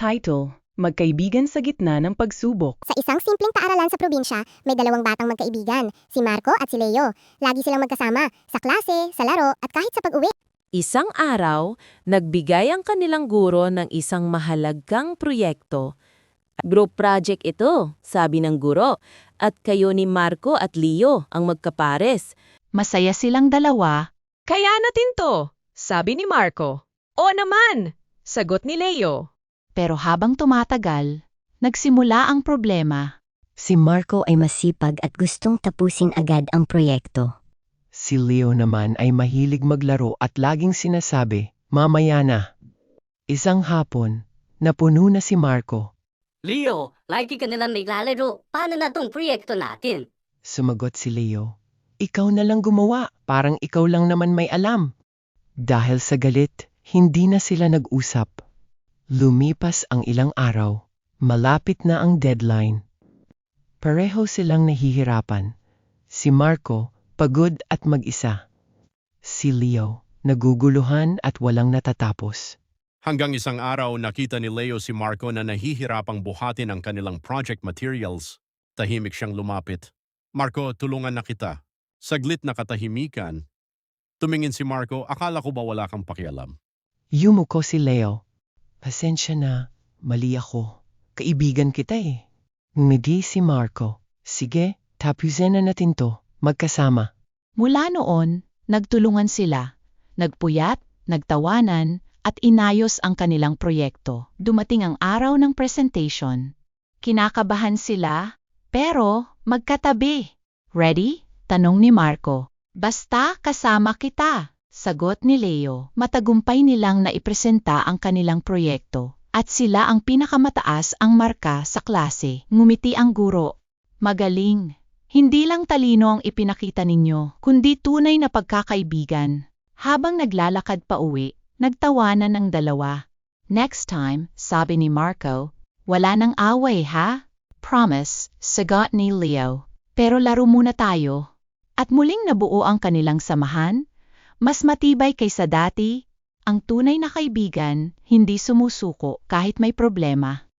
Title: Magkaibigan sa gitna ng pagsubok. Sa isang simpleng paaralan sa probinsya, may dalawang batang magkaibigan, si Marco at si Leo. Lagi silang magkasama, sa klase, sa laro, at kahit sa pag-uwi. Isang araw, nagbigay ang kanilang guro ng isang mahalagang proyekto. Group project ito, sabi ng guro, at kayo ni Marco at Leo ang magkapares. Masaya silang dalawa. Kaya natin to, sabi ni Marco. O naman, sagot ni Leo. Pero habang tumatagal, nagsimula ang problema. Si Marco ay masipag at gustong tapusin agad ang proyekto. Si Leo naman ay mahilig maglaro at laging sinasabi, mamaya na. Isang hapon, napuno na si Marco. Leo, lagi ka nalang naglalaro. Paano na tong proyekto natin? Sumagot si Leo, ikaw na lang gumawa, parang ikaw lang naman may alam. Dahil sa galit, hindi na sila nag-usap. Lumipas ang ilang araw, malapit na ang deadline. Pareho silang nahihirapan. Si Marco, pagod at mag-isa. Si Leo, naguguluhan at walang natatapos. Hanggang isang araw nakita ni Leo si Marco na nahihirapang buhatin ang kanilang project materials. Tahimik siyang lumapit. Marco, tulungan na kita. Saglit na katahimikan. Tumingin si Marco, akala ko ba wala kang pakialam? Yumuko si Leo. Pasensya na, mali ako. Kaibigan kita eh. Ngumigi si Marco. Sige, tapusin na natin to, magkasama. Mula noon, nagtulungan sila. Nagpuyat, nagtawanan, at inayos ang kanilang proyekto. Dumating ang araw ng presentation. Kinakabahan sila, pero magkatabi. Ready? Tanong ni Marco. Basta kasama kita. Sagot ni Leo. Matagumpay nilang naipresenta ang kanilang proyekto. At sila ang pinakamataas ang marka sa klase. Ngumiti ang guro. Magaling. Hindi lang talino ang ipinakita ninyo, kundi tunay na pagkakaibigan. Habang naglalakad pa uwi, nagtawanan ng dalawa. Next time, sabi ni Marco, wala nang away ha? Promise, sagot ni Leo. Pero laro muna tayo. At muling nabuo ang kanilang samahan. Mas matibay kaysa dati, ang tunay na kaibigan hindi sumusuko kahit may problema.